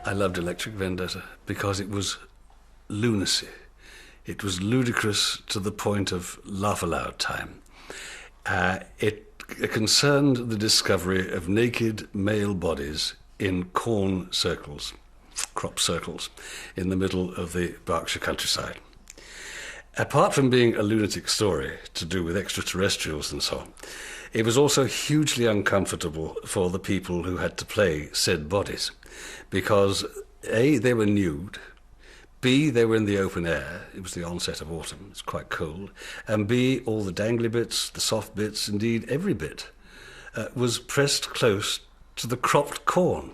I loved Electric Vendetta because it was lunacy. It was ludicrous to the point of laugh-aloud time. It concerned the discovery of naked male bodies in corn circles, crop circles, in the middle of the Berkshire countryside. Apart from being a lunatic story to do with extraterrestrials and so on, it was also hugely uncomfortable for the people who had to play said bodies, because A, they were nude, B, they were in the open air, it was the onset of autumn, it's quite cold, and B, all the dangly bits, the soft bits, indeed every bit, was pressed close to the cropped corn.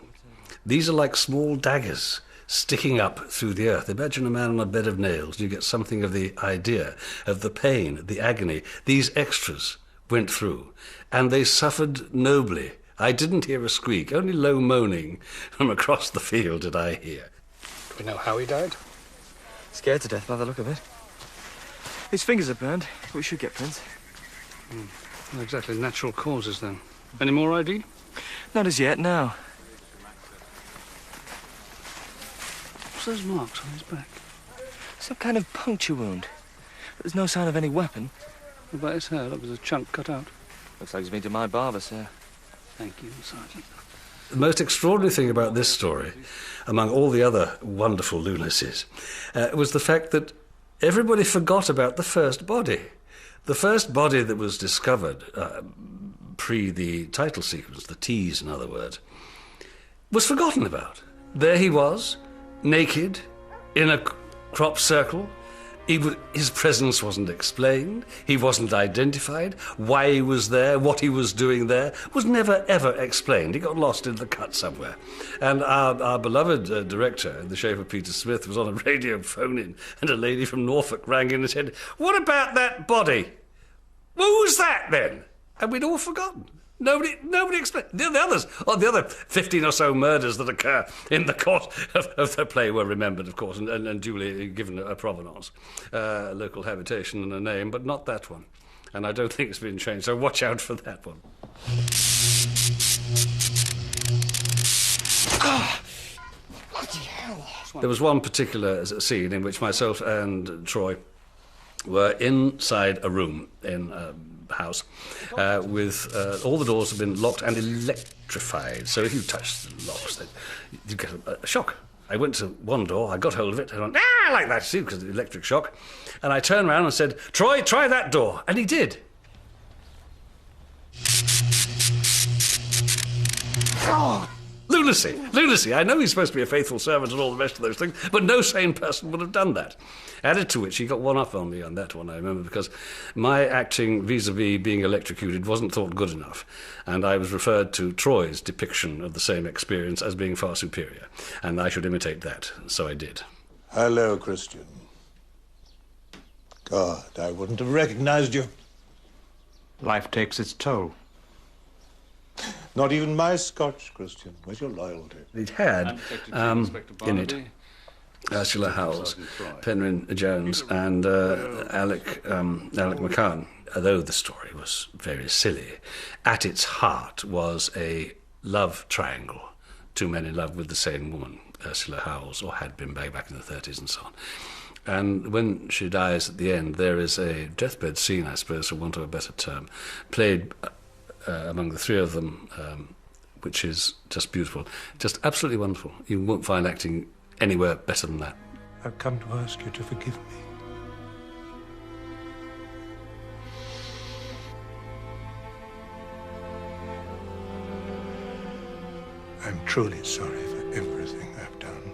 These are like small daggers sticking up through the earth. Imagine a man on a bed of nails, you get something of the idea, of the pain, the agony. These extras went through, and they suffered nobly. I didn't hear a squeak, only low moaning from across the field did I hear. Do we know how he died? Scared to death by the look of it. His fingers are burned. We should get prints. Not exactly natural causes, then. Any more ID? Not as yet, no. What's those marks on his back? Some kind of puncture wound. There's no sign of any weapon. What about his hair? Look, there's a chunk cut out. Looks like he's been to my barber, sir. Thank you, Sergeant. The most extraordinary thing about this story, among all the other wonderful lunacies, was the fact that everybody forgot about the first body. The first body that was discovered, pre the title sequence, the tease in other words, was forgotten about. There he was, naked, in a crop circle. His presence wasn't explained, he wasn't identified, why he was there, what he was doing there, was never, ever explained. He got lost in the cut somewhere. And our beloved director, in the shape of Peter Smith, was on a radio phone-in, and a lady from Norfolk rang in and said, "What about that body? What was that, then?" And we'd all forgotten. Nobody explained. The other 15 or so murders that occur in the course of the play were remembered, of course, and duly given a provenance, a local habitation and a name, but not that one. And I don't think it's been changed, so watch out for that one. Bloody hell. There was one particular scene in which myself and Troy were inside a room in a house with all the doors have been locked and electrified. So if you touch the locks, then you get a shock. I went to one door, I got hold of it, and I went, "Ah!" like that, see, because of the electric shock. And I turned around and said, "Troy, try that door." And he did. Oh! Lunacy. I know he's supposed to be a faithful servant and all the rest of those things, but no sane person would have done that. Added to which, he got one up on me on that one, I remember, because my acting vis-a-vis being electrocuted wasn't thought good enough, and I was referred to Troy's depiction of the same experience as being far superior, and I should imitate that, so I did. Hello, Christian. God, I wouldn't have recognized you. Life takes its toll. Not even my Scotch, Christian. Where's your loyalty? It had in it Ursula Howells, Penryn Jones, and Alec McCann. Although the story was very silly, at its heart was a love triangle. Two men in love with the same woman, Ursula Howells, or had been back in the 30s and so on. And when she dies at the end, there is a deathbed scene, I suppose, for want of a better term, played among the three of them, which is just beautiful, just absolutely wonderful. You won't find acting anywhere better than that. I've come to ask you to forgive me. I'm truly sorry for everything I've done.